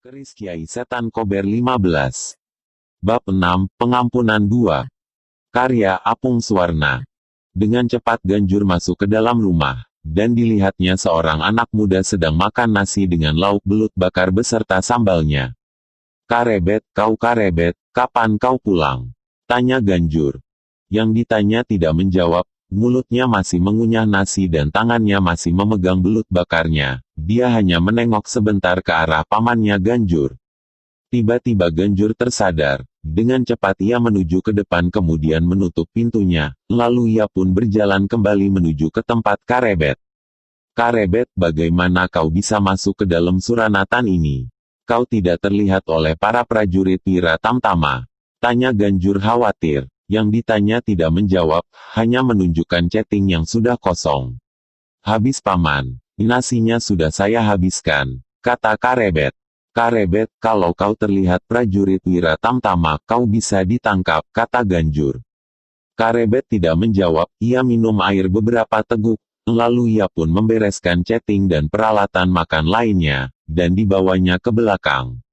Keris Kiai Setan Kober 15. Bab 6, Pengampunan 2. Karya Apung Suwarna. Dengan cepat Ganjur masuk ke dalam rumah, dan dilihatnya seorang anak muda sedang makan nasi dengan lauk belut bakar beserta sambalnya. "Karebet, kau Karebet, kapan kau pulang?" tanya Ganjur. Yang ditanya tidak menjawab, mulutnya masih mengunyah nasi dan tangannya masih memegang belut bakarnya. Dia hanya menengok sebentar ke arah pamannya Ganjur. Tiba-tiba Ganjur tersadar. Dengan cepat ia menuju ke depan kemudian menutup pintunya, lalu ia pun berjalan kembali menuju ke tempat Karebet. "Karebet, bagaimana kau bisa masuk ke dalam Suranatan ini? Kau tidak terlihat oleh para prajurit Wira Tamtama?" tanya Ganjur khawatir. Yang ditanya tidak menjawab, hanya menunjukkan cetting yang sudah kosong. "Habis paman, nasinya sudah saya habiskan," kata Karebet. "Karebet, kalau kau terlihat prajurit Wira Tamtama, kau bisa ditangkap," kata Ganjur. Karebet tidak menjawab, ia minum air beberapa teguk, lalu ia pun membereskan cetting dan peralatan makan lainnya, dan dibawanya ke belakang.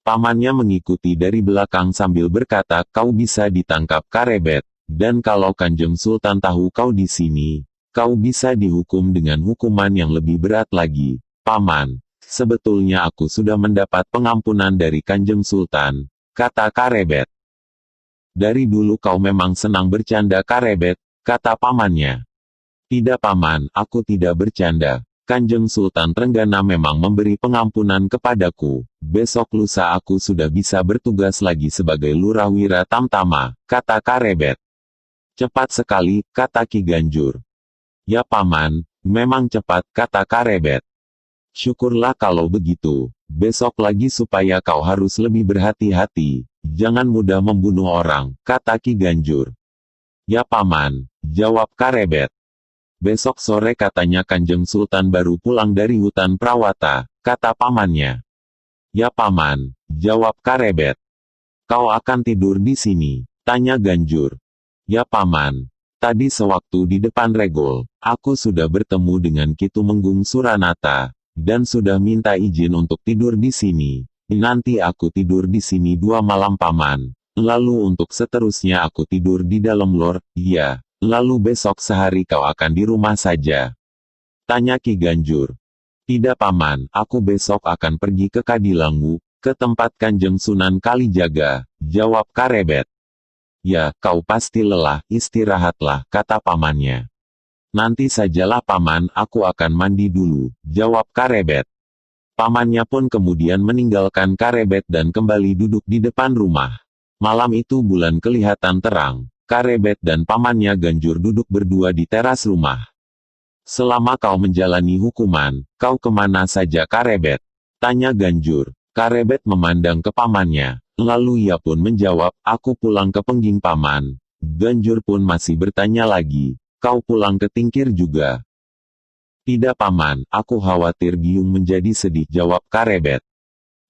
Pamannya mengikuti dari belakang sambil berkata, "Kau bisa ditangkap Karebet, dan kalau Kanjeng Sultan tahu kau di sini, kau bisa dihukum dengan hukuman yang lebih berat lagi." "Paman, sebetulnya aku sudah mendapat pengampunan dari Kanjeng Sultan," kata Karebet. "Dari dulu kau memang senang bercanda Karebet," kata pamannya. "Tidak paman, aku tidak bercanda. Kanjeng Sultan Trenggana memang memberi pengampunan kepadaku. Besok lusa aku sudah bisa bertugas lagi sebagai Lurah Wira Tamtama," kata Karebet. "Cepat sekali," kata Ki Ganjur. "Ya paman, memang cepat," kata Karebet. "Syukurlah kalau begitu. Besok lagi supaya kau harus lebih berhati-hati. Jangan mudah membunuh orang," kata Ki Ganjur. "Ya paman," jawab Karebet. "Besok sore katanya Kanjeng Sultan baru pulang dari hutan Prawata," kata pamannya. "Ya paman," jawab Karebet. "Kau akan tidur di sini?" tanya Ganjur. "Ya paman, tadi sewaktu di depan Regol, aku sudah bertemu dengan Ki Tumenggung Suranata, dan sudah minta izin untuk tidur di sini. Nanti aku tidur di sini 2 malam paman, lalu untuk seterusnya aku tidur di dalam lor, iya. Lalu besok sehari kau akan di rumah saja?" tanya Ki Ganjur. "Tidak paman, aku besok akan pergi ke Kadilangu, ke tempat Kanjeng Sunan Kalijaga," jawab Karebet. "Ya, kau pasti lelah, istirahatlah," kata pamannya. "Nanti sajalah paman, aku akan mandi dulu," jawab Karebet. Pamannya pun kemudian meninggalkan Karebet dan kembali duduk di depan rumah. Malam itu bulan kelihatan terang. Karebet dan pamannya Ganjur duduk berdua di teras rumah. "Selama kau menjalani hukuman, kau kemana saja Karebet?" tanya Ganjur. Karebet memandang ke pamannya, lalu ia pun menjawab, "Aku pulang ke Pengging paman." Ganjur pun masih bertanya lagi, "Kau pulang ke Tingkir juga?" "Tidak paman, aku khawatir Biung menjadi sedih," jawab Karebet.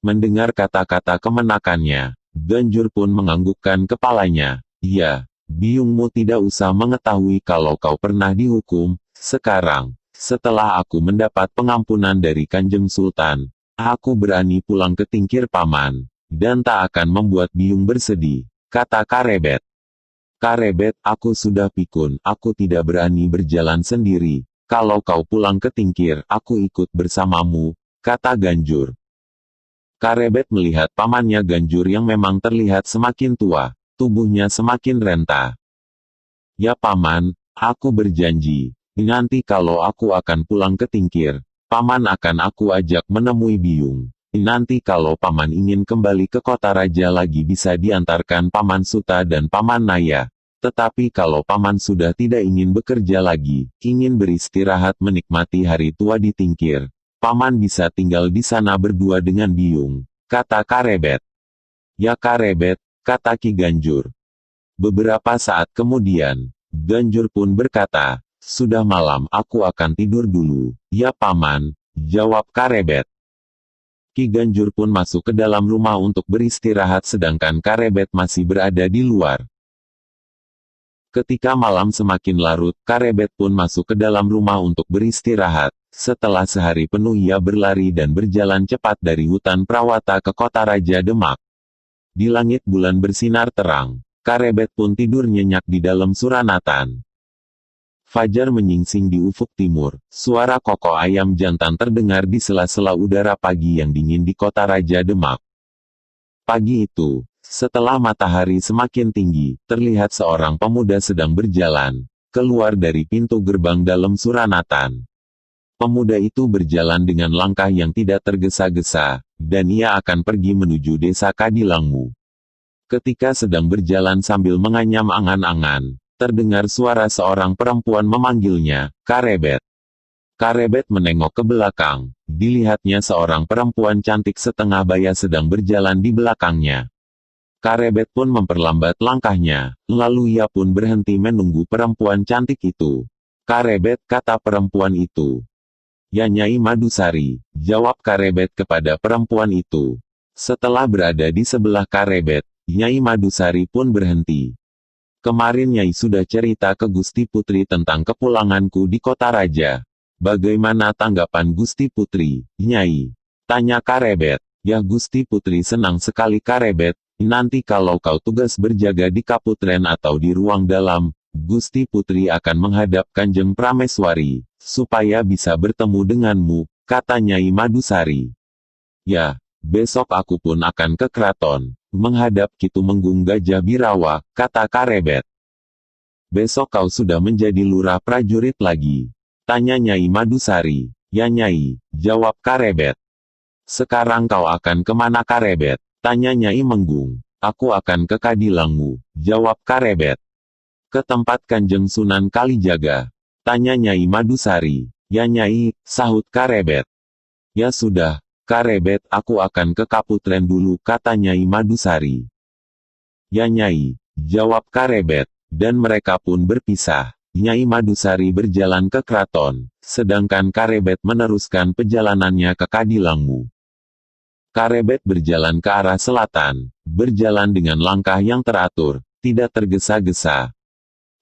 Mendengar kata-kata kemenakannya, Ganjur pun menganggukkan kepalanya. "Iya. Biungmu tidak usah mengetahui kalau kau pernah dihukum. Sekarang, setelah aku mendapat pengampunan dari Kanjeng Sultan, aku berani pulang ke Tingkir paman, dan tak akan membuat Biung bersedih," kata Karebet. "Karebet, aku sudah pikun, aku tidak berani berjalan sendiri. Kalau kau pulang ke Tingkir, aku ikut bersamamu," kata Ganjur. Karebet melihat pamannya Ganjur yang memang terlihat semakin tua. Tubuhnya semakin renta. "Ya paman, aku berjanji, nanti kalau aku akan pulang ke Tingkir, paman akan aku ajak menemui Biung. Nanti kalau paman ingin kembali ke kota raja lagi bisa diantarkan paman Suta dan paman Naya. Tetapi kalau paman sudah tidak ingin bekerja lagi, ingin beristirahat menikmati hari tua di Tingkir, paman bisa tinggal di sana berdua dengan Biung," kata Karebet. "Ya Karebet," kata Ki Ganjur. Beberapa saat kemudian, Ganjur pun berkata, "Sudah malam, aku akan tidur dulu." "Ya paman," jawab Karebet. Ki Ganjur pun masuk ke dalam rumah untuk beristirahat sedangkan Karebet masih berada di luar. Ketika malam semakin larut, Karebet pun masuk ke dalam rumah untuk beristirahat. Setelah sehari penuh ia berlari dan berjalan cepat dari hutan Prawata ke kota Raja Demak. Di langit bulan bersinar terang. Karebet pun tidur nyenyak di dalam Suranatan. Fajar menyingsing di ufuk timur. Suara kokok ayam jantan terdengar di sela-sela udara pagi yang dingin di kota Raja Demak. Pagi itu, setelah matahari semakin tinggi, terlihat seorang pemuda sedang berjalan keluar dari pintu gerbang dalam Suranatan. Pemuda itu berjalan dengan langkah yang tidak tergesa-gesa, dan ia akan pergi menuju desa Kadilangmu. Ketika sedang berjalan sambil menganyam angan-angan, terdengar suara seorang perempuan memanggilnya, "Karebet." Karebet menengok ke belakang, dilihatnya seorang perempuan cantik setengah baya sedang berjalan di belakangnya. Karebet pun memperlambat langkahnya, lalu ia pun berhenti menunggu perempuan cantik itu. "Karebet," kata perempuan itu. "Ya Nyai Madusari," jawab Karebet kepada perempuan itu. Setelah berada di sebelah Karebet, Nyai Madusari pun berhenti. "Kemarin Nyai sudah cerita ke Gusti Putri tentang kepulanganku di kota raja. Bagaimana tanggapan Gusti Putri, Nyai?" tanya Karebet. "Ya Gusti Putri senang sekali Karebet, nanti kalau kau tugas berjaga di Kaputren atau di ruang dalam, Gusti Putri akan menghadap Kanjeng Prameswari, supaya bisa bertemu denganmu," kata Nyai Madusari. "Ya, besok aku pun akan ke keraton, menghadap Ki Tumenggung Gajah Birawa," kata Karebet. "Besok kau sudah menjadi lurah prajurit lagi?" tanya Nyai Madusari. "Ya Nyai," jawab Karebet. "Sekarang kau akan kemana Karebet?" tanya Nyai Menggung. "Aku akan ke Kadilangmu," jawab Karebet. "Ke tempat Kanjeng Sunan Kalijaga?" tanya Nyai Madusari. "Ya Nyai," sahut Karebet. "Ya sudah, Karebet, aku akan ke Kaputren dulu," kata Nyai Madusari. "Ya Nyai," jawab Karebet, dan mereka pun berpisah. Nyai Madusari berjalan ke keraton, sedangkan Karebet meneruskan perjalanannya ke Kadilangmu. Karebet berjalan ke arah selatan, berjalan dengan langkah yang teratur, tidak tergesa-gesa.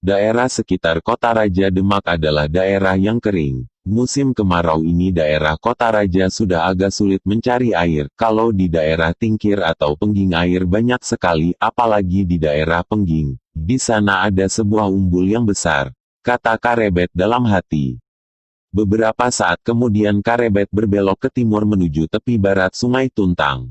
Daerah sekitar kota Raja Demak adalah daerah yang kering. Musim kemarau ini daerah kota Raja sudah agak sulit mencari air. Kalau di daerah Tingkir atau Pengging air banyak sekali, apalagi di daerah Pengging. Di sana ada sebuah umbul yang besar, kata Karebet dalam hati. Beberapa saat kemudian Karebet berbelok ke timur menuju tepi barat Sungai Tuntang.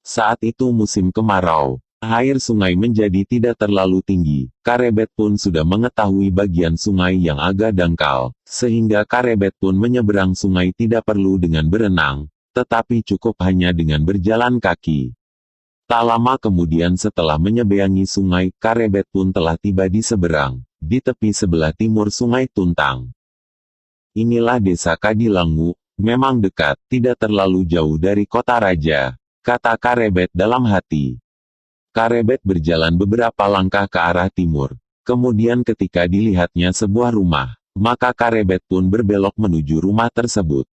Saat itu musim kemarau. Air sungai menjadi tidak terlalu tinggi. Karebet pun sudah mengetahui bagian sungai yang agak dangkal, sehingga Karebet pun menyeberang sungai tidak perlu dengan berenang, tetapi cukup hanya dengan berjalan kaki. Tak lama kemudian setelah menyeberangi sungai, Karebet pun telah tiba di seberang, di tepi sebelah timur Sungai Tuntang. Inilah desa Kadilangmu, memang dekat, tidak terlalu jauh dari kota raja, kata Karebet dalam hati. Karebet berjalan beberapa langkah ke arah timur. Kemudian ketika dilihatnya sebuah rumah, maka Karebet pun berbelok menuju rumah tersebut.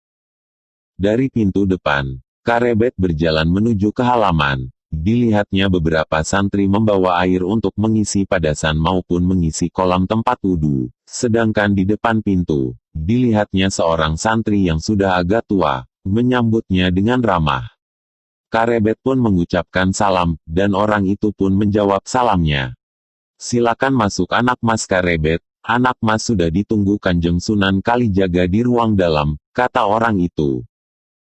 Dari pintu depan, Karebet berjalan menuju ke halaman. Dilihatnya beberapa santri membawa air untuk mengisi padasan maupun mengisi kolam tempat wudhu. Sedangkan di depan pintu, dilihatnya seorang santri yang sudah agak tua, menyambutnya dengan ramah. Karebet pun mengucapkan salam, dan orang itu pun menjawab salamnya. "Silakan masuk anak mas Karebet, anak mas sudah ditunggu Kanjeng Sunan Kalijaga di ruang dalam," kata orang itu.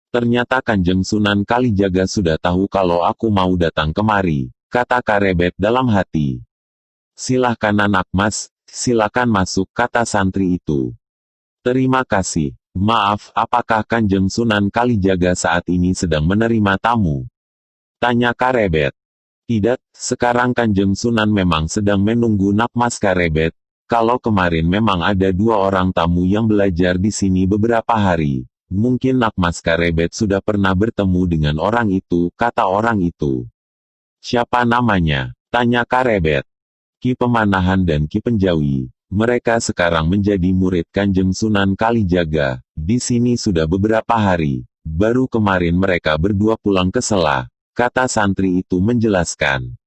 "Ternyata Kanjeng Sunan Kalijaga sudah tahu kalau aku mau datang kemari," kata Karebet dalam hati. "Silahkan anak mas, silakan masuk," kata santri itu. "Terima kasih. Maaf, apakah Kanjeng Sunan Kalijaga saat ini sedang menerima tamu?" tanya Karebet. "Tidak, sekarang Kanjeng Sunan memang sedang menunggu Mas Karebet. Kalau kemarin memang ada 2 orang tamu yang belajar di sini beberapa hari. Mungkin Mas Karebet sudah pernah bertemu dengan orang itu," kata orang itu. "Siapa namanya?" tanya Karebet. "Ki Pemanahan dan Ki Penjawi. Mereka sekarang menjadi murid Kanjeng Sunan Kalijaga. Di sini sudah beberapa hari. Baru kemarin mereka berdua pulang ke Sela," kata santri itu menjelaskan.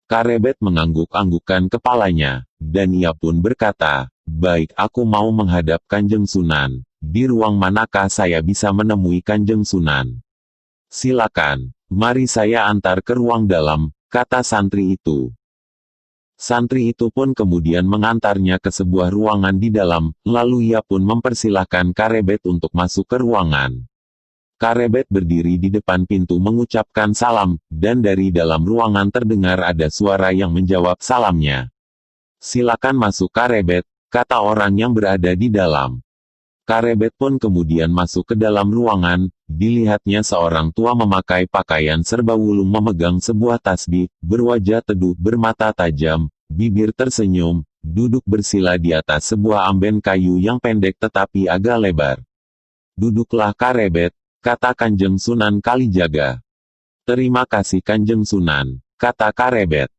Karebet mengangguk-anggukkan kepalanya, dan ia pun berkata, "Baik, aku mau menghadap Kanjeng Sunan. di ruang manakah saya bisa menemui Kanjeng Sunan? Silakan, mari saya antar ke ruang dalam, kata santri itu. Santri itu pun kemudian mengantarnya ke sebuah ruangan di dalam, lalu ia pun mempersilahkan Karebet untuk masuk ke ruangan. Karebet berdiri di depan pintu mengucapkan salam, dan dari dalam ruangan terdengar ada suara yang menjawab salamnya. Silakan masuk Karebet, kata orang yang berada di dalam. Karebet pun kemudian masuk ke dalam ruangan, dilihatnya seorang tua memakai pakaian serba wulung memegang sebuah tasbih, berwajah teduh bermata tajam, bibir tersenyum, duduk bersila di atas sebuah amben kayu yang pendek tetapi agak lebar. Duduklah Karebet, kata Kanjeng Sunan Kalijaga. Terima kasih Kanjeng Sunan, kata Karebet.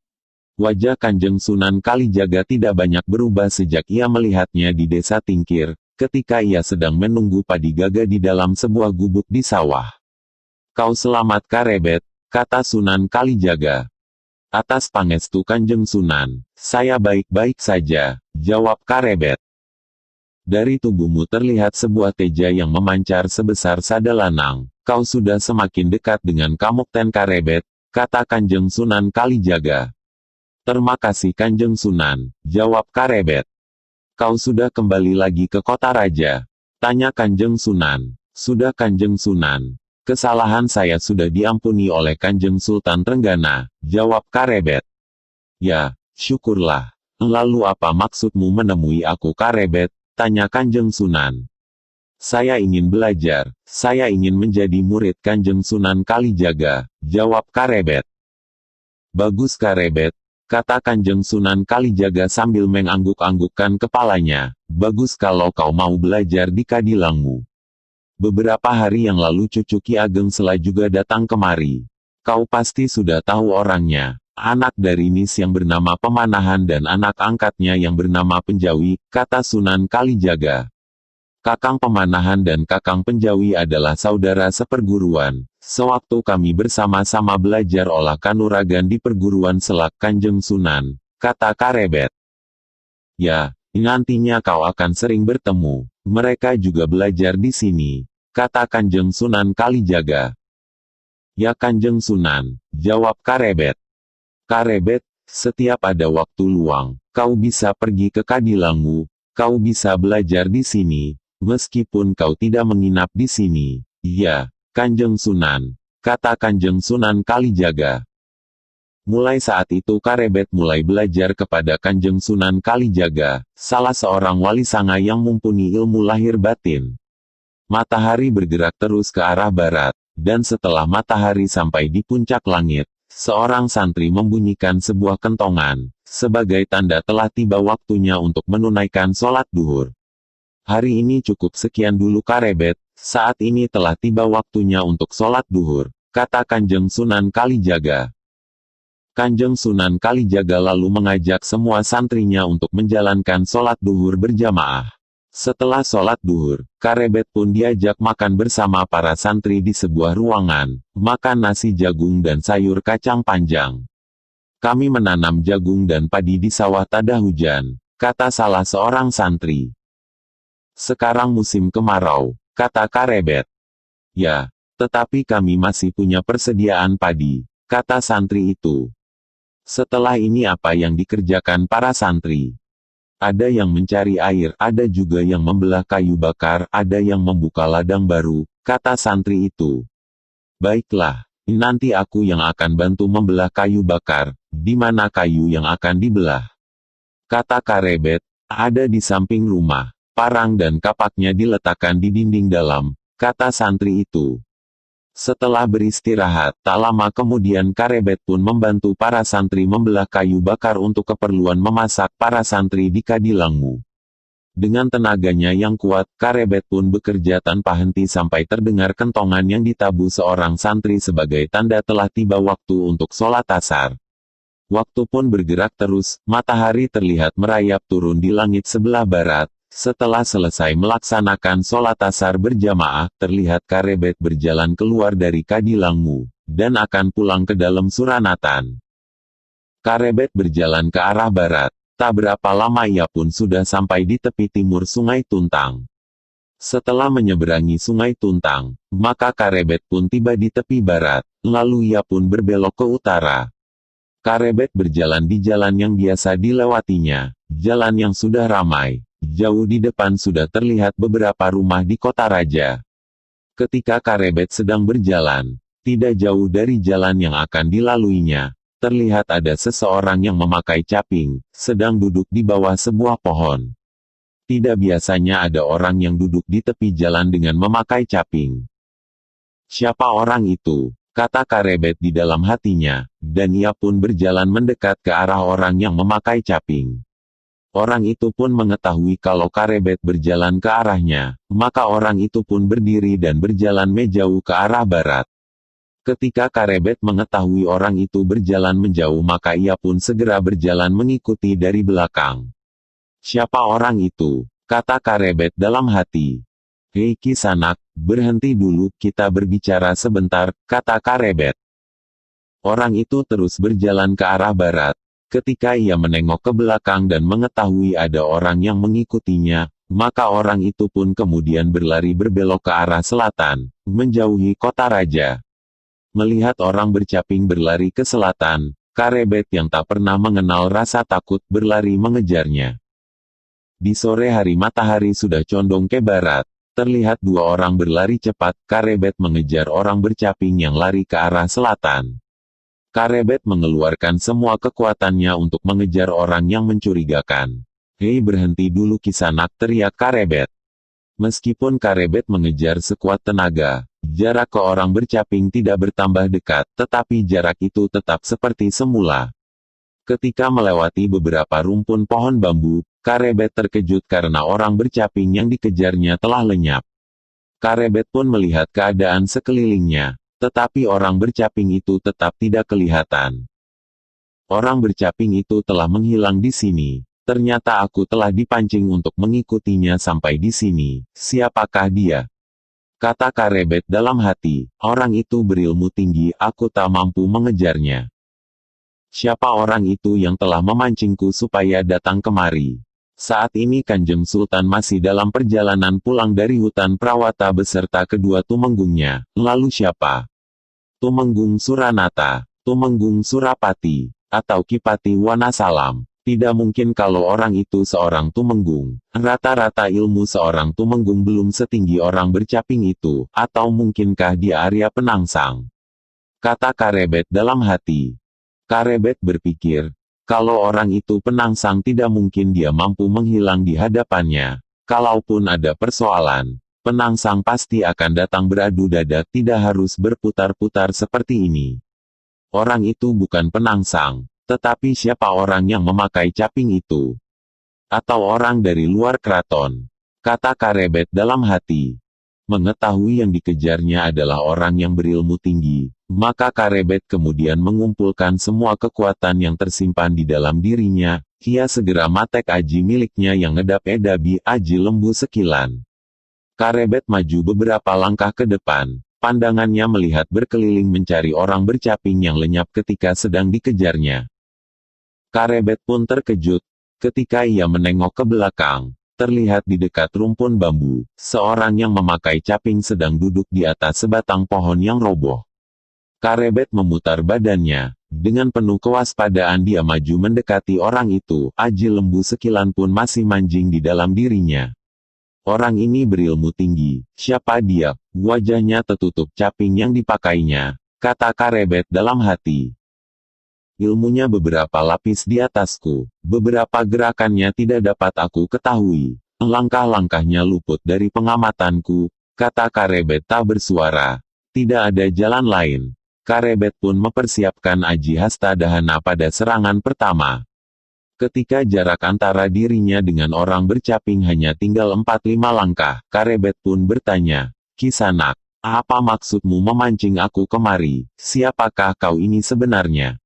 Wajah Kanjeng Sunan Kalijaga tidak banyak berubah sejak ia melihatnya di desa Tingkir, ketika ia sedang menunggu padi gagah di dalam sebuah gubuk di sawah. Kau selamat Karebet, kata Sunan Kalijaga. Atas pangestu Kanjeng Sunan, saya baik-baik saja, jawab Karebet. Dari tubuhmu terlihat sebuah teja yang memancar sebesar sadalanang, kau sudah semakin dekat dengan Kamukten Karebet, kata Kanjeng Sunan Kalijaga. Terima kasih Kanjeng Sunan, jawab Karebet. Kau sudah kembali lagi ke kota raja? Tanya Kanjeng Sunan. Sudah Kanjeng Sunan. Kesalahan saya sudah diampuni oleh Kanjeng Sultan Trenggana, jawab Karebet. Ya, syukurlah. Lalu apa maksudmu menemui aku Karebet? Tanya Kanjeng Sunan. Saya ingin belajar, saya ingin menjadi murid Kanjeng Sunan Kalijaga, jawab Karebet. Bagus Karebet, kata Kanjeng Sunan Kalijaga sambil mengangguk-anggukkan kepalanya, bagus kalau kau mau belajar di Kadilangmu. Beberapa hari yang lalu cucu Ki Ageng Sela juga datang kemari. Kau pasti sudah tahu orangnya, anak dari Nis yang bernama Pemanahan dan anak angkatnya yang bernama Penjawi, kata Sunan Kalijaga. Kakang Pemanahan dan Kakang Penjawi adalah saudara seperguruan. Sewaktu kami bersama-sama belajar olah kanuragan di perguruan Selak Kanjeng Sunan, kata Karebet. Ya, nantinya kau akan sering bertemu. Mereka juga belajar di sini, kata Kanjeng Sunan Kalijaga. Ya Kanjeng Sunan, jawab Karebet. Karebet, setiap ada waktu luang, kau bisa pergi ke Kadilangmu, kau bisa belajar di sini. Meskipun kau tidak menginap di sini, iya, Kanjeng Sunan, kata Kanjeng Sunan Kalijaga. Mulai saat itu Karebet mulai belajar kepada Kanjeng Sunan Kalijaga, salah seorang wali sanga yang mumpuni ilmu lahir batin. Matahari bergerak terus ke arah barat, dan setelah matahari sampai di puncak langit, seorang santri membunyikan sebuah kentongan, sebagai tanda telah tiba waktunya untuk menunaikan sholat duhur. Hari ini cukup sekian dulu Karebet, saat ini telah tiba waktunya untuk sholat duhur, kata Kanjeng Sunan Kalijaga. Kanjeng Sunan Kalijaga lalu mengajak semua santrinya untuk menjalankan sholat duhur berjamaah. Setelah sholat duhur, Karebet pun diajak makan bersama para santri di sebuah ruangan, makan nasi jagung dan sayur kacang panjang. Kami menanam jagung dan padi di sawah tada hujan, kata salah seorang santri. Sekarang musim kemarau, kata Karebet. Ya, tetapi kami masih punya persediaan padi, kata santri itu. Setelah ini apa yang dikerjakan para santri? Ada yang mencari air, ada juga yang membelah kayu bakar, ada yang membuka ladang baru, kata santri itu. Baiklah, nanti aku yang akan bantu membelah kayu bakar, di mana kayu yang akan dibelah? Kata Karebet, ada di samping rumah. Parang dan kapaknya diletakkan di dinding dalam, kata santri itu. Setelah beristirahat, tak lama kemudian Karebet pun membantu para santri membelah kayu bakar untuk keperluan memasak para santri di Kadilangmu. Dengan tenaganya yang kuat, Karebet pun bekerja tanpa henti sampai terdengar kentongan yang ditabuh seorang santri sebagai tanda telah tiba waktu untuk sholat asar. Waktu pun bergerak terus, matahari terlihat merayap turun di langit sebelah barat. Setelah selesai melaksanakan sholat asar berjamaah, terlihat Karebet berjalan keluar dari Kadilangmu, dan akan pulang ke dalam Suranatan. Karebet berjalan ke arah barat, tak berapa lama ia pun sudah sampai di tepi timur Sungai Tuntang. Setelah menyeberangi Sungai Tuntang, maka Karebet pun tiba di tepi barat, lalu ia pun berbelok ke utara. Karebet berjalan di jalan yang biasa dilewatinya, jalan yang sudah ramai. Jauh di depan sudah terlihat beberapa rumah di kota raja. Ketika Karebet sedang berjalan, tidak jauh dari jalan yang akan dilaluinya, terlihat ada seseorang yang memakai caping, sedang duduk di bawah sebuah pohon. Tidak biasanya ada orang yang duduk di tepi jalan dengan memakai caping. Siapa orang itu? Kata Karebet di dalam hatinya, dan ia pun berjalan mendekat ke arah orang yang memakai caping. Orang itu pun mengetahui kalau Karebet berjalan ke arahnya, maka orang itu pun berdiri dan berjalan menjauh ke arah barat. Ketika Karebet mengetahui orang itu berjalan menjauh maka ia pun segera berjalan mengikuti dari belakang. Siapa orang itu? Kata Karebet dalam hati. Hei Kisanak, berhenti dulu, kita berbicara sebentar, kata Karebet. Orang itu terus berjalan ke arah barat. Ketika ia menengok ke belakang dan mengetahui ada orang yang mengikutinya, maka orang itu pun kemudian berlari berbelok ke arah selatan, menjauhi kota raja. Melihat orang bercaping berlari ke selatan, Karebet yang tak pernah mengenal rasa takut berlari mengejarnya. Di sore hari matahari sudah condong ke barat, terlihat dua orang berlari cepat, Karebet mengejar orang bercaping yang lari ke arah selatan. Karebet mengeluarkan semua kekuatannya untuk mengejar orang yang mencurigakan. Hei berhenti dulu Kisanak, teriak Karebet. Meskipun Karebet mengejar sekuat tenaga, jarak ke orang bercaping tidak bertambah dekat, tetapi jarak itu tetap seperti semula. Ketika melewati beberapa rumpun pohon bambu, Karebet terkejut karena orang bercaping yang dikejarnya telah lenyap. Karebet pun melihat keadaan sekelilingnya, tetapi orang bercaping itu tetap tidak kelihatan. Orang bercaping itu telah menghilang di sini. Ternyata aku telah dipancing untuk mengikutinya sampai di sini. Siapakah dia? Kata Karebet dalam hati, orang itu berilmu tinggi, aku tak mampu mengejarnya. Siapa orang itu yang telah memancingku supaya datang kemari? Saat ini Kanjeng Sultan masih dalam perjalanan pulang dari hutan Prawata beserta kedua tumenggungnya. Lalu siapa? Tumenggung Suranata, Tumenggung Surapati, atau Kipati Wanasalam. Tidak mungkin kalau orang itu seorang tumenggung. Rata-rata ilmu seorang tumenggung belum setinggi orang bercaping itu, atau mungkinkah dia Arya Penangsang? Kata Karebet dalam hati. Karebet berpikir, kalau orang itu penangsang tidak mungkin dia mampu menghilang di hadapannya. Kalaupun ada persoalan, penangsang pasti akan datang beradu dada, tidak harus berputar-putar seperti ini. Orang itu bukan penangsang, tetapi siapa orang yang memakai caping itu? Atau orang dari luar keraton? Kata Karebet dalam hati. Mengetahui yang dikejarnya adalah orang yang berilmu tinggi, maka Karebet kemudian mengumpulkan semua kekuatan yang tersimpan di dalam dirinya. Ia segera matek aji miliknya yang ngedap-edabi aji lembu sekilan. Karebet maju beberapa langkah ke depan, pandangannya melihat berkeliling mencari orang bercaping yang lenyap ketika sedang dikejarnya. Karebet pun terkejut, ketika ia menengok ke belakang. Terlihat di dekat rumpun bambu, seorang yang memakai caping sedang duduk di atas sebatang pohon yang roboh. Karebet memutar badannya, dengan penuh kewaspadaan dia maju mendekati orang itu, aji lembu sekilan pun masih manjing di dalam dirinya. Orang ini berilmu tinggi, siapa dia? Wajahnya tertutup caping yang dipakainya, kata Karebet dalam hati. Ilmunya beberapa lapis di atasku, beberapa gerakannya tidak dapat aku ketahui, langkah-langkahnya luput dari pengamatanku, kata Karebet tak bersuara. Tidak ada jalan lain. Karebet pun mempersiapkan aji hastadahana pada serangan pertama. Ketika jarak antara dirinya dengan orang bercaping hanya tinggal 4-5 langkah, Karebet pun bertanya, Kisanak, apa maksudmu memancing aku kemari? Siapakah kau ini sebenarnya?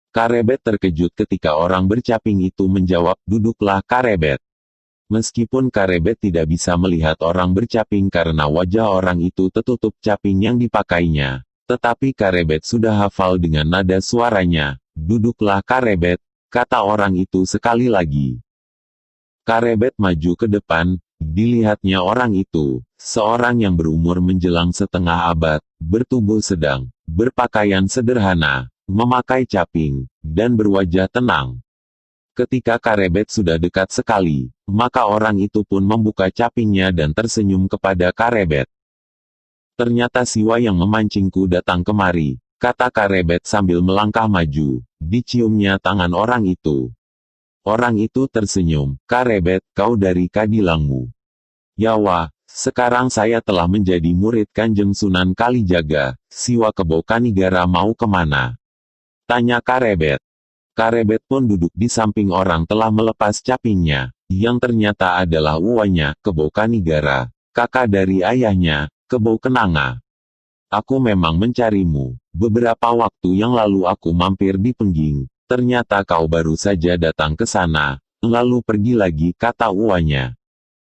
Karebet terkejut ketika orang bercaping itu menjawab, duduklah Karebet. Meskipun Karebet tidak bisa melihat orang bercaping karena wajah orang itu tertutup caping yang dipakainya, tetapi Karebet sudah hafal dengan nada suaranya, duduklah Karebet, kata orang itu sekali lagi. Karebet maju ke depan, Dilihatnya orang itu, seorang yang berumur menjelang setengah abad, bertubuh sedang, berpakaian sederhana, memakai caping, dan berwajah tenang. Ketika Karebet sudah dekat sekali, maka orang itu pun membuka capingnya dan tersenyum kepada Karebet. Ternyata Siwa yang memancingku datang kemari, kata Karebet sambil melangkah maju. Diciumnya tangan orang itu. Orang itu tersenyum, Karebet, kau dari Kadilangmu. Yawa, sekarang saya telah menjadi murid Kanjeng Sunan Kalijaga, Siwa Kebo Kanigara mau kemana? Tanya Karebet. Karebet pun duduk di samping orang telah melepas capingnya, yang ternyata adalah uanya, Kebo Kanigara, kakak dari ayahnya, Kebo Kenanga. Aku memang mencarimu. Beberapa waktu yang lalu aku mampir di Pengging. Ternyata kau baru saja datang ke sana, lalu pergi lagi, kata uanya.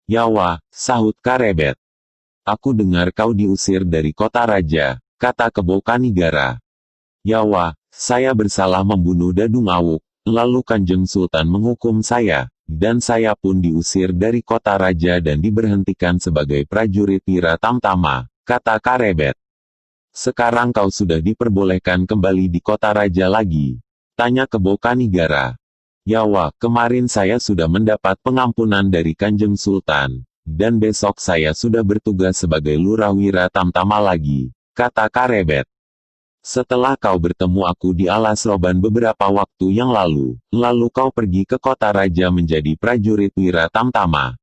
Yawa, sahut Karebet. Aku dengar kau diusir dari kota raja, kata Kebo Kanigara. Yawa, saya bersalah membunuh Dadung Awuk, lalu Kanjeng Sultan menghukum saya, dan saya pun diusir dari kota raja dan diberhentikan sebagai prajurit Wira Tamtama, kata Karebet. Sekarang kau sudah diperbolehkan kembali di kota raja lagi. Tanya Kebo Kanigara. Yawa, kemarin saya sudah mendapat pengampunan dari Kanjeng Sultan, dan besok saya sudah bertugas sebagai lurah Wira Tamtama lagi, kata Karebet. Setelah kau bertemu aku di Alas Roban beberapa waktu yang lalu kau pergi ke kota raja menjadi prajurit Wira Tamtama.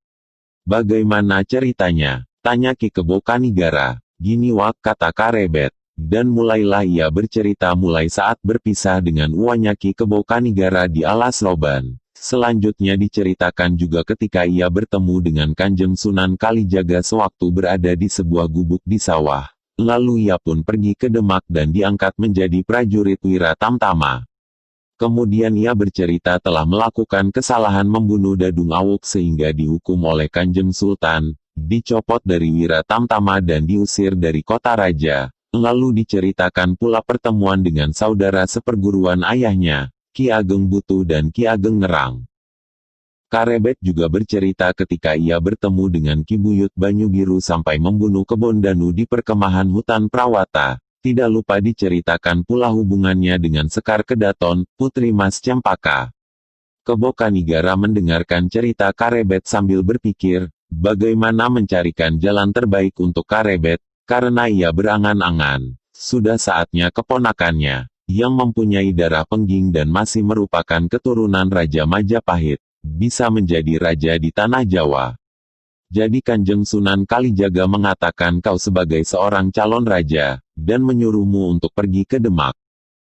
Bagaimana ceritanya? Tanya Ki Kebo Kanigara. Gini wak, kata Karebet. Dan mulailah ia bercerita mulai saat berpisah dengan uanya Ki Kebo Kanigara di Alas Roban. Selanjutnya diceritakan juga ketika ia bertemu dengan Kanjeng Sunan Kalijaga sewaktu berada di sebuah gubuk di sawah. Lalu ia pun pergi ke Demak dan diangkat menjadi prajurit Wira Tamtama. Kemudian ia bercerita telah melakukan kesalahan membunuh Dadung Awuk sehingga dihukum oleh Kanjeng Sultan, dicopot dari Wira Tamtama dan diusir dari kota raja. Lalu diceritakan pula pertemuan dengan saudara seperguruan ayahnya, Ki Ageng Butuh dan Ki Ageng Ngerang. Karebet juga bercerita ketika ia bertemu dengan Ki Buyut Banyu-Biru sampai membunuh Kebon Danu di perkemahan hutan Prawata. Tidak lupa diceritakan pula hubungannya dengan Sekar Kedaton, putri Mas Cempaka. Kebo Kanigara mendengarkan cerita Karebet sambil berpikir, bagaimana mencarikan jalan terbaik untuk Karebet, karena ia berangan-angan, sudah saatnya keponakannya, yang mempunyai darah Pengging dan masih merupakan keturunan Raja Majapahit, bisa menjadi raja di tanah Jawa. Jadi Kanjeng Sunan Kalijaga mengatakan kau sebagai seorang calon raja, dan menyuruhmu untuk pergi ke Demak.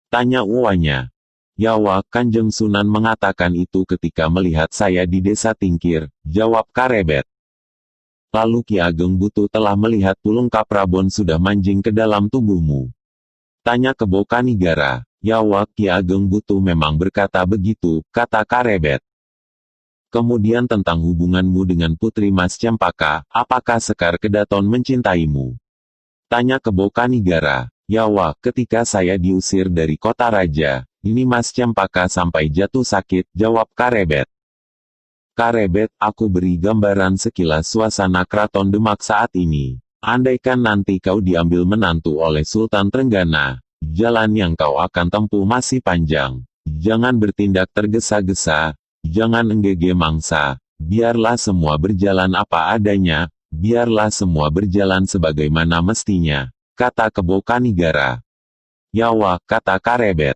Tanya uanya. Yawa, Kanjeng Sunan mengatakan itu ketika melihat saya di desa Tingkir, jawab Karebet. Lalu Ki Ageng Butuh telah melihat Pulung Kaprabon sudah manjing ke dalam tubuhmu. Tanya Kebo Kanigara. Yawa, Ki Ageng Butuh memang berkata begitu, kata Karebet. Kemudian tentang hubunganmu dengan putri Mas Cempaka, apakah Sekar Kedaton mencintaimu? Tanya Kebo Kanigara. Yawa, ketika saya diusir dari kota raja, ini Mas Cempaka sampai jatuh sakit, jawab Karebet. Karebet, aku beri gambaran sekilas suasana Keraton Demak saat ini. Andaikan nanti kau diambil menantu oleh Sultan Trenggana, jalan yang kau akan tempuh masih panjang. Jangan bertindak tergesa-gesa, jangan enggege mangsa, biarlah semua berjalan apa adanya, biarlah semua berjalan sebagaimana mestinya, kata Kebo Kanigara. Yawa, kata Karebet.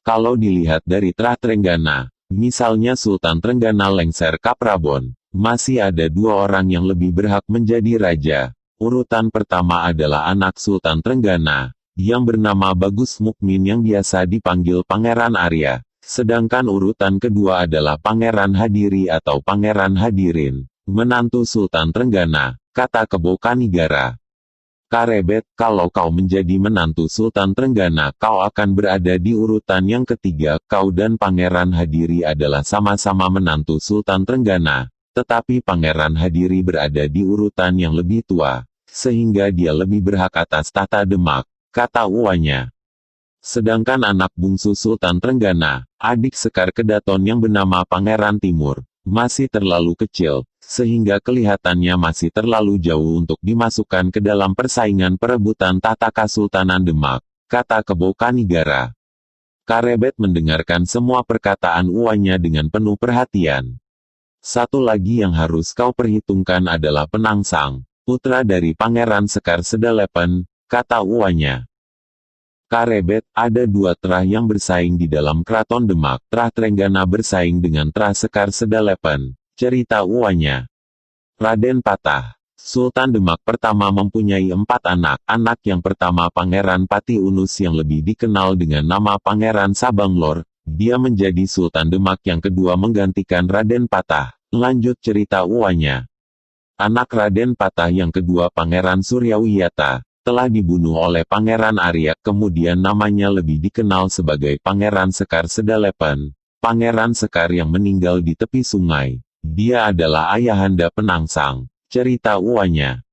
Kalau dilihat dari Trah Trenggana, misalnya Sultan Trenggana lengser Kaprabon, masih ada dua orang yang lebih berhak menjadi raja. Urutan pertama adalah anak Sultan Trenggana, yang bernama Bagus Mukmin yang biasa dipanggil Pangeran Arya. Sedangkan urutan kedua adalah Pangeran Hadiri atau Pangeran Hadirin, menantu Sultan Trenggana, kata Kebo Kanigara. Karebet, kalau kau menjadi menantu Sultan Trenggana, kau akan berada di urutan yang ketiga. Kau dan Pangeran Hadiri adalah sama-sama menantu Sultan Trenggana, tetapi Pangeran Hadiri berada di urutan yang lebih tua, sehingga dia lebih berhak atas tata Demak, kata uanya. Sedangkan anak bungsu Sultan Trenggana, adik Sekar Kedaton yang bernama Pangeran Timur, masih terlalu kecil, sehingga kelihatannya masih terlalu jauh untuk dimasukkan ke dalam persaingan perebutan tahta Kesultanan Demak, kata Kebo Kanigara. Karebet mendengarkan semua perkataan uanya dengan penuh perhatian. Satu lagi yang harus kau perhitungkan adalah Penangsang, putra dari Pangeran Sekar Sedalepen, kata uanya. Karebet, ada dua terah yang bersaing di dalam keraton Demak. Terah Trenggana bersaing dengan terah Sekar Sedalepen, cerita uanya. Raden Patah, Sultan Demak pertama mempunyai 4 anak. Anak yang pertama Pangeran Pati Unus yang lebih dikenal dengan nama Pangeran Sabanglor. Dia menjadi Sultan Demak yang kedua menggantikan Raden Patah. Lanjut cerita uanya. Anak Raden Patah yang kedua Pangeran Suryawiyata, telah dibunuh oleh Pangeran Arya, kemudian namanya lebih dikenal sebagai Pangeran Sekar Sedalepen. Pangeran Sekar yang meninggal di tepi sungai. Dia adalah ayahanda Penangsang, cerita uanya.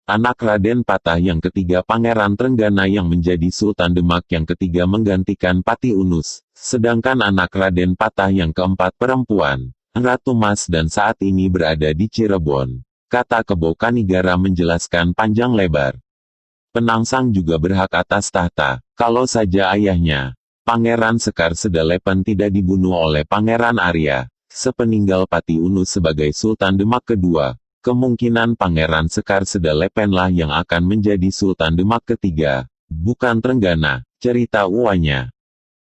Anak Raden Patah yang ketiga Pangeran Trenggana yang menjadi Sultan Demak yang ketiga menggantikan Pati Unus, sedangkan anak Raden Patah yang keempat perempuan, Ratu Mas dan saat ini berada di Cirebon, kata Kebo Kanigara menjelaskan panjang lebar. Penangsang juga berhak atas tahta, kalau saja ayahnya, Pangeran Sekar Sedalepen tidak dibunuh oleh Pangeran Arya, sepeninggal Pati Unus sebagai Sultan Demak kedua. Kemungkinan Pangeran Sekar Sedalepenlah yang akan menjadi Sultan Demak ketiga, bukan Trenggana, cerita uanya.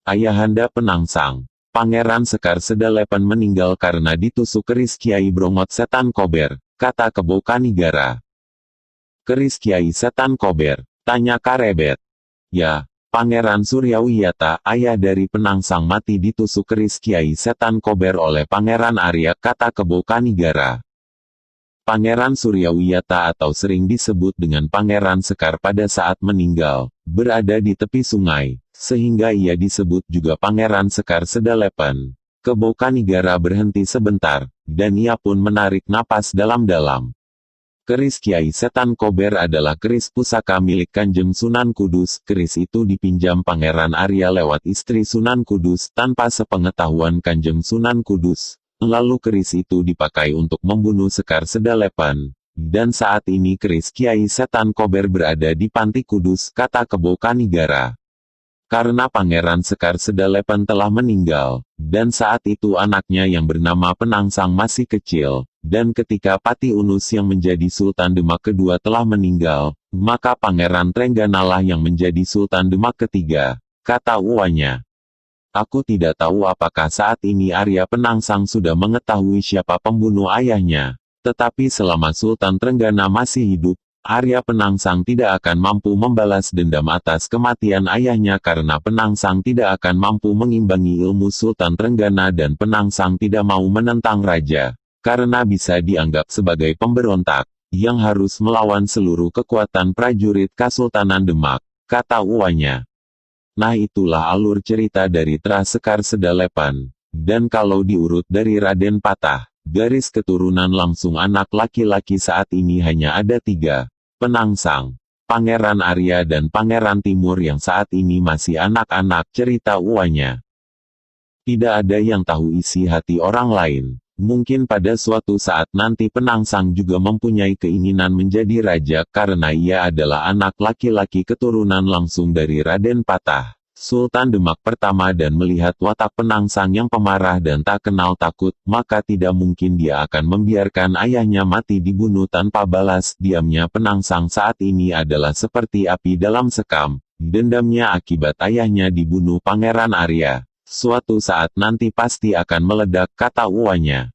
Ayahanda Penangsang, Pangeran Sekar Sedalepen meninggal karena ditusuk keris Kiai Brongot Setan Kober, kata Kebo Kanigara. Keris Kiai Setan Kober, tanya Karebet. Ya, Pangeran Suryawiyata, ayah dari Penangsang mati ditusuk keris Kiai Setan Kober oleh Pangeran Arya, kata Kebo Kanigara. Pangeran Suryawiyata atau sering disebut dengan Pangeran Sekar pada saat meninggal, berada di tepi sungai, sehingga ia disebut juga Pangeran Sekar Sedalepen. Kebo Kanigara berhenti sebentar, dan ia pun menarik napas dalam-dalam. Keris Kiai Setan Kober adalah keris pusaka milik Kanjeng Sunan Kudus. Keris itu dipinjam Pangeran Arya lewat istri Sunan Kudus tanpa sepengetahuan Kanjeng Sunan Kudus. Lalu keris itu dipakai untuk membunuh Sekar Sedalepen. Dan saat ini keris Kiai Setan Kober berada di Panti Kudus, kata Kebo Kanigara. Karena Pangeran Sekar Sedalepen telah meninggal, dan saat itu anaknya yang bernama Penangsang masih kecil, dan ketika Pati Unus yang menjadi Sultan Demak kedua telah meninggal, maka Pangeran Trengganalah yang menjadi Sultan Demak ketiga, kata uanya. Aku tidak tahu apakah saat ini Arya Penangsang sudah mengetahui siapa pembunuh ayahnya. Tetapi selama Sultan Trenggana masih hidup, Arya Penangsang tidak akan mampu membalas dendam atas kematian ayahnya karena Penangsang tidak akan mampu mengimbangi ilmu Sultan Trenggana dan Penangsang tidak mau menentang raja, karena bisa dianggap sebagai pemberontak, yang harus melawan seluruh kekuatan prajurit Kesultanan Demak, kata uanya. Nah itulah alur cerita dari Terah Sekar Sedalepen. Dan kalau diurut dari Raden Patah, garis keturunan langsung anak laki-laki saat ini hanya ada 3. Penangsang, Pangeran Arya dan Pangeran Timur yang saat ini masih anak-anak, cerita uanya. Tidak ada yang tahu isi hati orang lain. Mungkin pada suatu saat nanti Penangsang juga mempunyai keinginan menjadi raja karena ia adalah anak laki-laki keturunan langsung dari Raden Patah, Sultan Demak pertama dan melihat watak Penangsang yang pemarah dan tak kenal takut, maka tidak mungkin dia akan membiarkan ayahnya mati dibunuh tanpa balas. Diamnya Penangsang saat ini adalah seperti api dalam sekam, dendamnya akibat ayahnya dibunuh Pangeran Arya. Suatu saat nanti pasti akan meledak, kata uanya.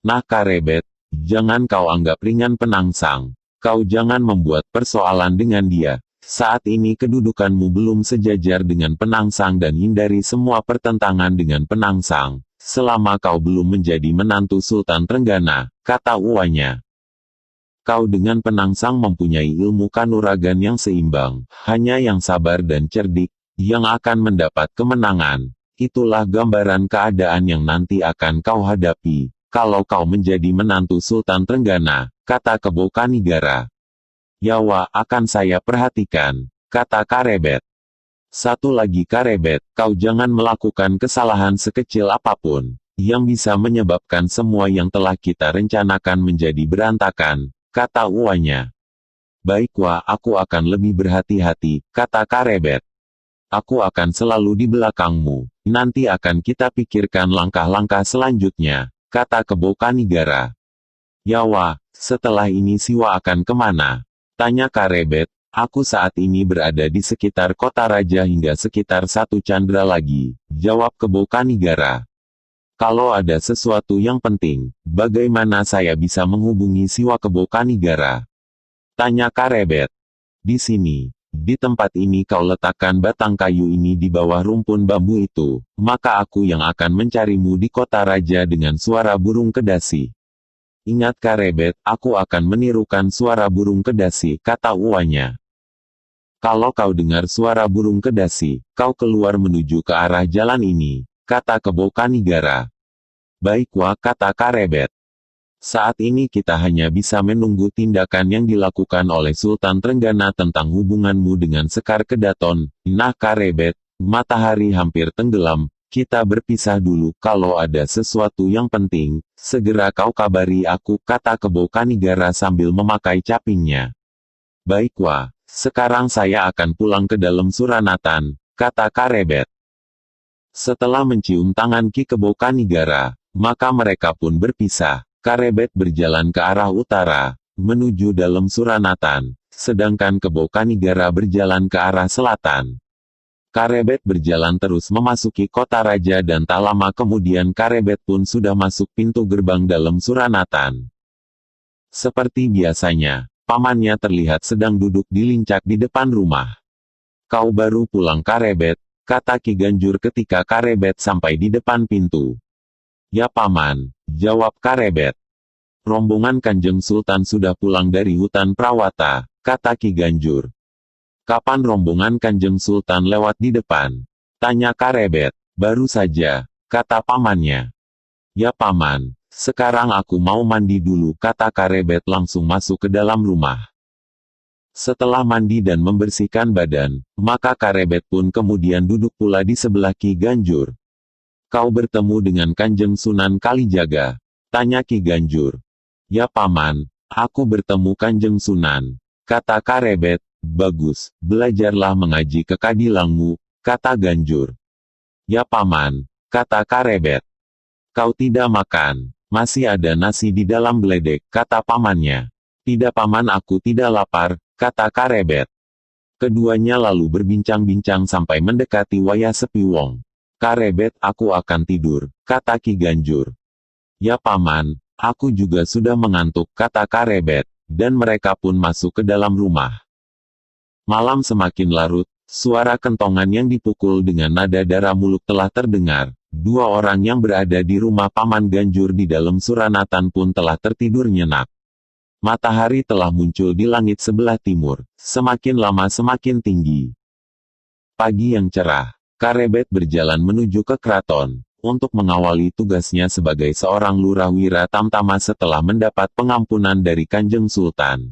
Nah Karebet, jangan kau anggap ringan Penangsang. Kau jangan membuat persoalan dengan dia. Saat ini kedudukanmu belum sejajar dengan Penangsang dan hindari semua pertentangan dengan Penangsang. Selama kau belum menjadi menantu Sultan Trenggana, kata uanya. Kau dengan Penangsang mempunyai ilmu kanuragan yang seimbang. Hanya yang sabar dan cerdik, yang akan mendapat kemenangan. Itulah gambaran keadaan yang nanti akan kau hadapi, kalau kau menjadi menantu Sultan Trenggana, kata Kebo Kanigara. Yawa, akan saya perhatikan, kata Karebet. Satu lagi Karebet, kau jangan melakukan kesalahan sekecil apapun. yang bisa menyebabkan semua yang telah kita rencanakan menjadi berantakan, kata Uanya. Baik Wah, aku akan lebih berhati-hati, kata Karebet. Aku akan selalu di belakangmu, nanti akan kita pikirkan langkah-langkah selanjutnya, kata Kebo Kanigara. Ya Wah, setelah ini Siwa akan kemana? Tanya Karebet. Aku saat ini berada di sekitar kota raja hingga sekitar 1 candra lagi, jawab Kebo Kanigara. Kalau ada sesuatu yang penting, bagaimana saya bisa menghubungi Siwa Kebo Kanigara? Tanya Karebet. Di sini, di tempat ini kau letakkan batang kayu ini di bawah rumpun bambu itu, maka aku yang akan mencarimu di kota raja dengan suara burung kedasi. Ingat Karebet, aku akan menirukan suara burung kedasi, kata Uanya. Kalau kau dengar suara burung kedasi, kau keluar menuju ke arah jalan ini, kata Kebo Kanigara. Baik Wah, kata Karebet. Saat ini kita hanya bisa menunggu tindakan yang dilakukan oleh Sultan Trenggana tentang hubunganmu dengan Sekar Kedaton. Nah Karebet, matahari hampir tenggelam, kita berpisah dulu. Kalau ada sesuatu yang penting, segera kau kabari aku, kata Kebo Kanigara sambil memakai capingnya. Baik Wah, sekarang saya akan pulang ke dalam Suranatan, kata Karebet. Setelah mencium tangan Ki Kebo Kanigara, maka mereka pun berpisah. Karebet berjalan ke arah utara, menuju dalam Suranatan, sedangkan Kebo Kanigara berjalan ke arah selatan. Karebet berjalan terus memasuki kota raja dan tak lama kemudian Karebet pun sudah masuk pintu gerbang dalam Suranatan. Seperti biasanya, pamannya terlihat sedang duduk di lincak di depan rumah. Kau baru pulang Karebet, kata Ki Ganjur ketika Karebet sampai di depan pintu. Ya Paman, jawab Karebet. Rombongan Kanjeng Sultan sudah pulang dari hutan Prawata, kata Ki Ganjur. Kapan rombongan Kanjeng Sultan lewat di depan? Tanya Karebet. Baru saja, kata pamannya. Ya Paman, sekarang aku mau mandi dulu, kata Karebet langsung masuk ke dalam rumah. Setelah mandi dan membersihkan badan, maka Karebet pun kemudian duduk pula di sebelah Ki Ganjur. Kau bertemu dengan Kanjeng Sunan Kalijaga? Tanya Ki Ganjur. Ya Paman, aku bertemu Kanjeng Sunan, kata Karebet. Bagus, belajarlah mengaji ke Kadilangmu, kata Ganjur. Ya Paman, kata Karebet. Kau tidak makan, masih ada nasi di dalam geledek, kata pamannya. Tidak Paman, aku tidak lapar, kata Karebet. Keduanya lalu berbincang-bincang sampai mendekati Waya Sepi Wong. Karebet, aku akan tidur, kata Ki Ganjur. Ya Paman, aku juga sudah mengantuk, kata Karebet, dan mereka pun masuk ke dalam rumah. Malam semakin larut, suara kentongan yang dipukul dengan nada darah muluk telah terdengar. 2 orang yang berada di rumah Paman Ganjur di dalam Suranatan pun telah tertidur nyenyak. Matahari telah muncul di langit sebelah timur, semakin lama semakin tinggi. Pagi yang cerah. Karebet berjalan menuju ke keraton, untuk mengawali tugasnya sebagai seorang lurah wira tamtama setelah mendapat pengampunan dari Kanjeng Sultan.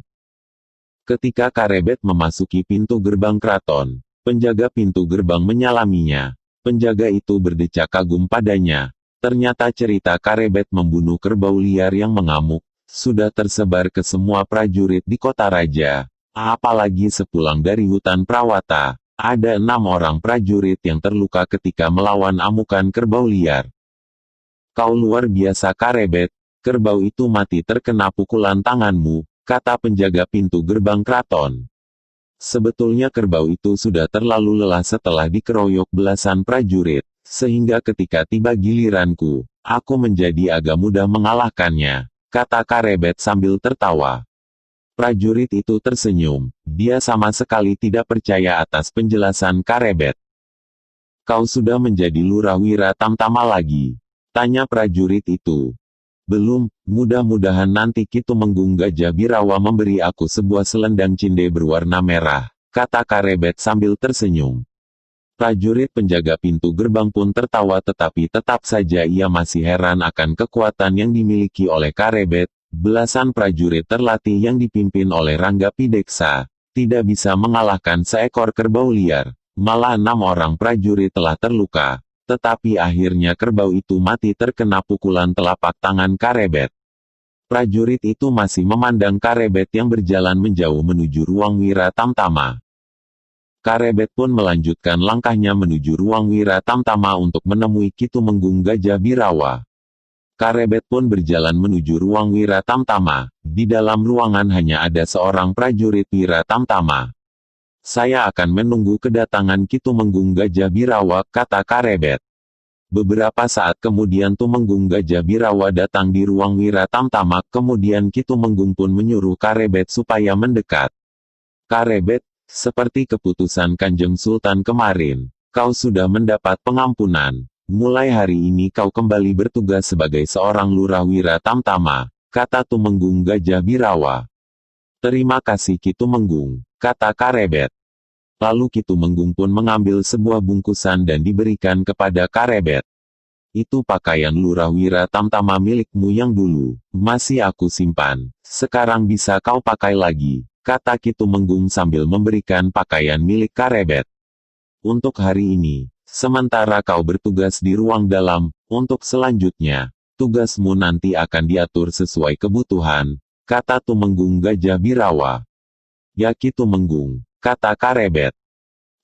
Ketika Karebet memasuki pintu gerbang keraton, penjaga pintu gerbang menyalaminya. Penjaga itu berdecak kagum padanya. Ternyata cerita Karebet membunuh kerbau liar yang mengamuk, sudah tersebar ke semua prajurit di kota raja. Apalagi sepulang dari hutan Prawata. Ada 6 orang prajurit yang terluka ketika melawan amukan kerbau liar. Kau luar biasa Karebet, kerbau itu mati terkena pukulan tanganmu, kata penjaga pintu gerbang keraton. Sebetulnya kerbau itu sudah terlalu lelah setelah dikeroyok belasan prajurit, sehingga ketika tiba giliranku, aku menjadi agak mudah mengalahkannya, kata Karebet sambil tertawa. Prajurit itu tersenyum, dia sama sekali tidak percaya atas penjelasan Karebet. Kau sudah menjadi lurah wira tamtama lagi? Tanya prajurit itu. Belum, mudah-mudahan nanti Ki Tumenggung Gajah Birawa memberi aku sebuah selendang cinde berwarna merah, kata Karebet sambil tersenyum. Prajurit penjaga pintu gerbang pun tertawa tetapi tetap saja ia masih heran akan kekuatan yang dimiliki oleh Karebet. Belasan prajurit terlatih yang dipimpin oleh Rangga Pideksa, tidak bisa mengalahkan seekor kerbau liar, malah 6 orang prajurit telah terluka. Tetapi akhirnya kerbau itu mati terkena pukulan telapak tangan Karebet. Prajurit itu masih memandang Karebet yang berjalan menjauh menuju ruang Wira Tamtama. Karebet pun melanjutkan langkahnya menuju ruang Wira Tamtama untuk menemui Kitumenggung Gajah Birawa. Karebet pun berjalan menuju ruang Wira Tamtama. Di dalam ruangan hanya ada seorang prajurit Wira Tamtama. "Saya akan menunggu kedatangan Kitumenggung Gajah Birawa," kata Karebet. Beberapa saat kemudian Tumenggung Gajah Birawa datang di ruang Wira Tamtama, kemudian Kitumenggung pun menyuruh Karebet supaya mendekat. "Karebet, seperti keputusan Kanjeng Sultan kemarin, kau sudah mendapat pengampunan. Mulai hari ini kau kembali bertugas sebagai seorang lurah Wira Tamtama," kata Tumenggung Gajah Birawa. "Terima kasih Kitumenggung," kata Karebet. Lalu Kitumenggung pun mengambil sebuah bungkusan dan diberikan kepada Karebet. "Itu pakaian lurah Wira Tamtama milikmu yang dulu, masih aku simpan. Sekarang bisa kau pakai lagi," kata Kitumenggung sambil memberikan pakaian milik Karebet. "Untuk hari ini, sementara kau bertugas di ruang dalam, untuk selanjutnya, tugasmu nanti akan diatur sesuai kebutuhan," kata Tumenggung Gajah Birawa. "Ya Kitumenggung," kata Karebet.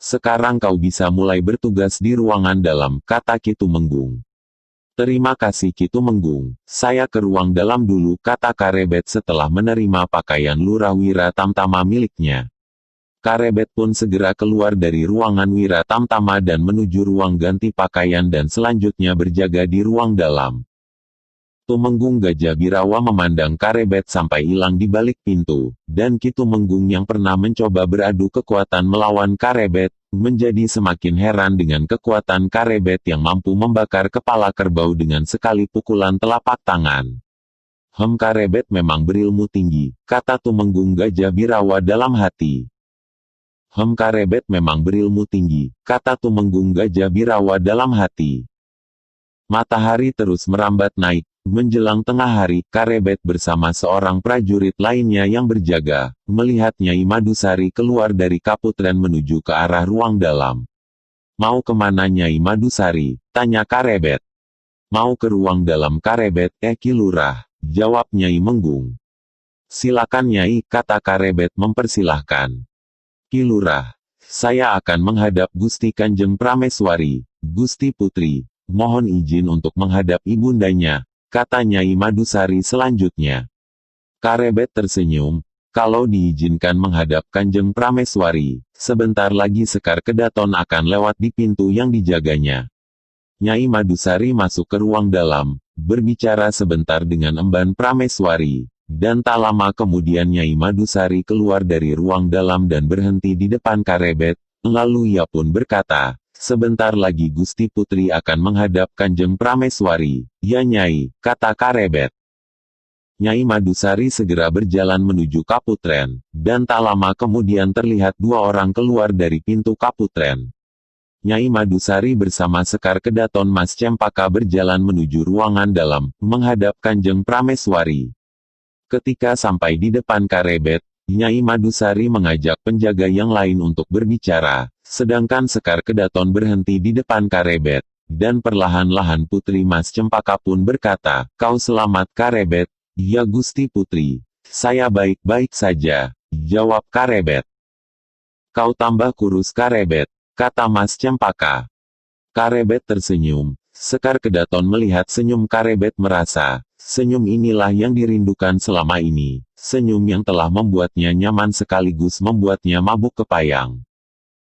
"Sekarang kau bisa mulai bertugas di ruangan dalam," kata Kitumenggung. "Terima kasih Kitumenggung, saya ke ruang dalam dulu," kata Karebet setelah menerima pakaian lurah Wira Tamtama miliknya. Karebet pun segera keluar dari ruangan Wira Tamtama dan menuju ruang ganti pakaian dan selanjutnya berjaga di ruang dalam. Tumenggung Gajah Birawa memandang Karebet sampai hilang di balik pintu, dan Kitumenggung yang pernah mencoba beradu kekuatan melawan Karebet, menjadi semakin heran dengan kekuatan Karebet yang mampu membakar kepala kerbau dengan sekali pukulan telapak tangan. Karebet memang berilmu tinggi," kata Tumenggung Gajah Birawa dalam hati. Karebet memang berilmu tinggi," kata Tumenggung Gajah Birawa dalam hati. Matahari terus merambat naik. Menjelang tengah hari, Karebet bersama seorang prajurit lainnya yang berjaga, melihat Nyai Madusari keluar dari kaputren menuju ke arah ruang dalam. "Mau kemana Nyai Madusari?" tanya Karebet. "Mau ke ruang dalam Karebet, Ki Lurah," jawab Nyai Menggung. "Silakan Nyai," kata Karebet mempersilahkan. "Ki Lurah, saya akan menghadap Gusti Kanjeng Prameswari, Gusti Putri, mohon izin untuk menghadap ibundanya," kata Nyai Madusari selanjutnya. Karebet tersenyum. Kalau diizinkan menghadap Kanjeng Prameswari, sebentar lagi Sekar Kedaton akan lewat di pintu yang dijaganya. Nyai Madusari masuk ke ruang dalam, berbicara sebentar dengan Emban Prameswari, dan tak lama kemudian Nyai Madusari keluar dari ruang dalam dan berhenti di depan Karebet, lalu ia pun berkata, "Sebentar lagi Gusti Putri akan menghadap Kanjeng Prameswari." "Ya Nyai," kata Karebet. Nyai Madusari segera berjalan menuju kaputren, dan tak lama kemudian terlihat dua orang keluar dari pintu kaputren. Nyai Madusari bersama Sekar Kedaton Mas Cempaka berjalan menuju ruangan dalam, menghadap Kanjeng Prameswari. Ketika sampai di depan Karebet, Nyai Madusari mengajak penjaga yang lain untuk berbicara, sedangkan Sekar Kedaton berhenti di depan Karebet, dan perlahan-lahan Putri Mas Cempaka pun berkata, "Kau selamat Karebet?" "Ya Gusti Putri, saya baik-baik saja," jawab Karebet. "Kau tambah kurus Karebet," kata Mas Cempaka. Karebet tersenyum. Sekar Kedaton melihat senyum Karebet merasa, senyum inilah yang dirindukan selama ini, senyum yang telah membuatnya nyaman sekaligus membuatnya mabuk kepayang.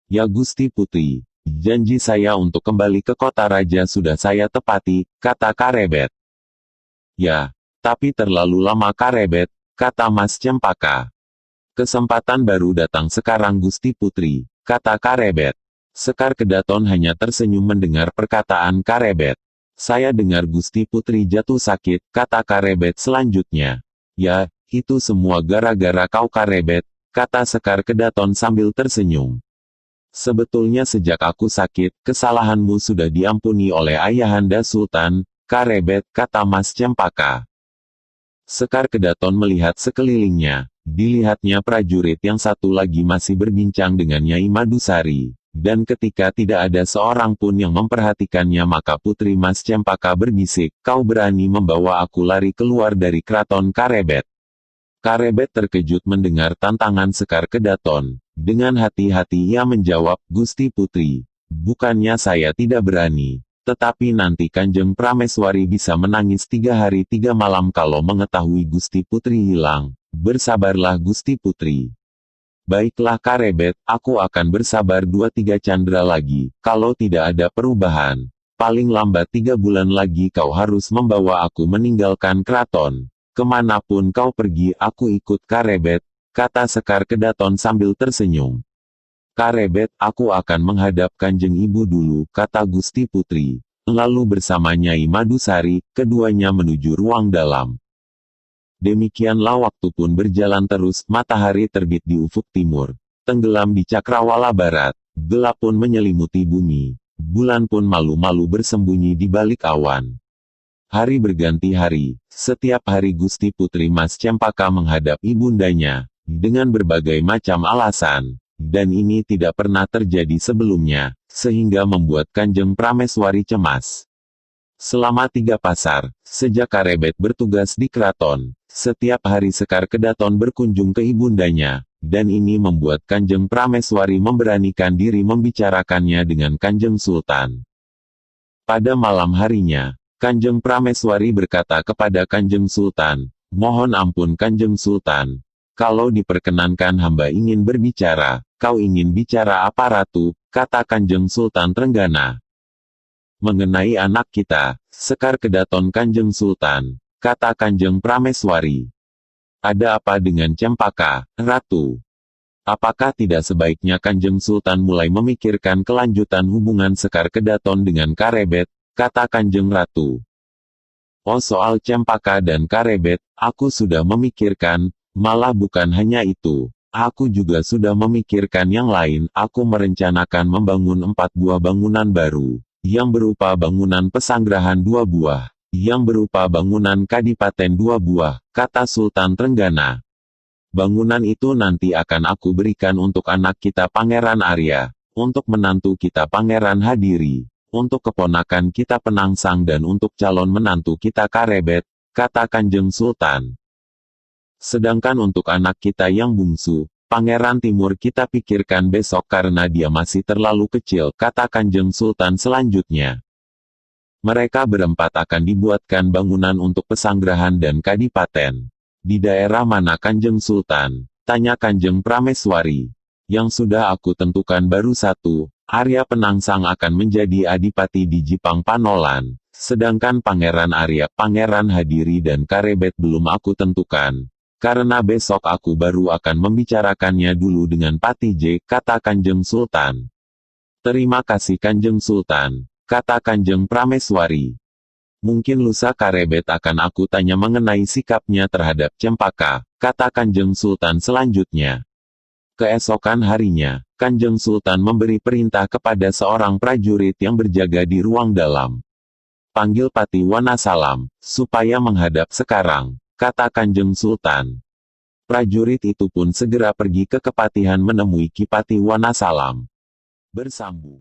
"Ya Gusti Putri, janji saya untuk kembali ke kota raja sudah saya tepati," kata Karebet. "Ya, tapi terlalu lama Karebet," kata Mas Cempaka. "Kesempatan baru datang sekarang Gusti Putri," kata Karebet. Sekar Kedaton hanya tersenyum mendengar perkataan Karebet. "Saya dengar Gusti Putri jatuh sakit," kata Karebet selanjutnya. "Ya, itu semua gara-gara kau Karebet," kata Sekar Kedaton sambil tersenyum. "Sebetulnya sejak aku sakit, kesalahanmu sudah diampuni oleh Ayahanda Sultan, Karebet," kata Mas Cempaka. Sekar Kedaton melihat sekelilingnya. Dilihatnya prajurit yang satu lagi masih berbincang dengan Nyai Madusari. Dan ketika tidak ada seorang pun yang memperhatikannya maka Putri Mas Cempaka berbisik, "Kau berani membawa aku lari keluar dari keraton Karebet?" Karebet terkejut mendengar tantangan Sekar Kedaton. Dengan hati-hati ia menjawab, "Gusti Putri, bukannya saya tidak berani. Tetapi nanti Kanjeng Prameswari bisa menangis 3 hari 3 malam kalau mengetahui Gusti Putri hilang. Bersabarlah Gusti Putri." "Baiklah Karebet, aku akan bersabar 2-3 candra lagi. Kalau tidak ada perubahan, paling lambat 3 bulan lagi kau harus membawa aku meninggalkan keraton. Kemanapun kau pergi aku ikut Karebet," kata Sekar Kedaton sambil tersenyum. "Karebet, aku akan menghadap Kanjeng Ibu dulu," kata Gusti Putri. Lalu bersama Nyai Madusari, keduanya menuju ruang dalam. Demikianlah waktu pun berjalan terus, matahari terbit di ufuk timur, tenggelam di cakrawala barat, gelap pun menyelimuti bumi, bulan pun malu-malu bersembunyi di balik awan. Hari berganti hari, setiap hari Gusti Putri Mas Cempaka menghadap ibundanya, dengan berbagai macam alasan, dan ini tidak pernah terjadi sebelumnya, sehingga membuat Kanjeng Prameswari cemas. Selama 3 pasar, sejak Karebet bertugas di keraton, setiap hari Sekar Kedaton berkunjung ke ibundanya, dan ini membuat Kanjeng Prameswari memberanikan diri membicarakannya dengan Kanjeng Sultan. Pada malam harinya, Kanjeng Prameswari berkata kepada Kanjeng Sultan, "Mohon ampun Kanjeng Sultan, kalau diperkenankan hamba ingin berbicara." "Kau ingin bicara apa Ratu?" kata Kanjeng Sultan Trenggana. "Mengenai anak kita, Sekar Kedaton Kanjeng Sultan," kata Kanjeng Prameswari. "Ada apa dengan Cempaka, Ratu? Apakah tidak sebaiknya Kanjeng Sultan mulai memikirkan kelanjutan hubungan Sekar Kedaton dengan Karebet?" kata Kanjeng Ratu. "Oh soal Cempaka dan Karebet, aku sudah memikirkan, malah bukan hanya itu. Aku juga sudah memikirkan yang lain, aku merencanakan membangun 4 buah bangunan baru. Yang berupa bangunan pesanggrahan 2 buah, yang berupa bangunan kadipaten 2 buah, kata Sultan Trenggana. Bangunan itu nanti akan aku berikan untuk anak kita Pangeran Arya, untuk menantu kita Pangeran Hadiri, untuk keponakan kita Penangsang dan untuk calon menantu kita Karebet, kata Kanjeng Sultan. Sedangkan untuk anak kita yang bungsu, Pangeran Timur kita pikirkan besok karena dia masih terlalu kecil, kata Kanjeng Sultan selanjutnya. Mereka berempat akan dibuatkan bangunan untuk pesanggrahan dan kadipaten. Di daerah mana Kanjeng Sultan? Tanya Kanjeng Prameswari. Yang sudah aku tentukan baru 1, Arya Penangsang akan menjadi adipati di Jipang Panolan. Sedangkan Pangeran Arya, Pangeran Hadiri dan Karebet belum aku tentukan. Karena besok aku baru akan membicarakannya dulu dengan Pati J, kata Kanjeng Sultan. Terima kasih Kanjeng Sultan, kata Kanjeng Prameswari. Mungkin lusa Karebet akan aku tanya mengenai sikapnya terhadap Cempaka, kata Kanjeng Sultan selanjutnya. Keesokan harinya, Kanjeng Sultan memberi perintah kepada seorang prajurit yang berjaga di ruang dalam. Panggil Pati Wanasalam, supaya menghadap sekarang, kata Kanjeng Sultan. Prajurit itu pun segera pergi ke Kepatihan menemui Ki Pati Wanasalam. Bersambung.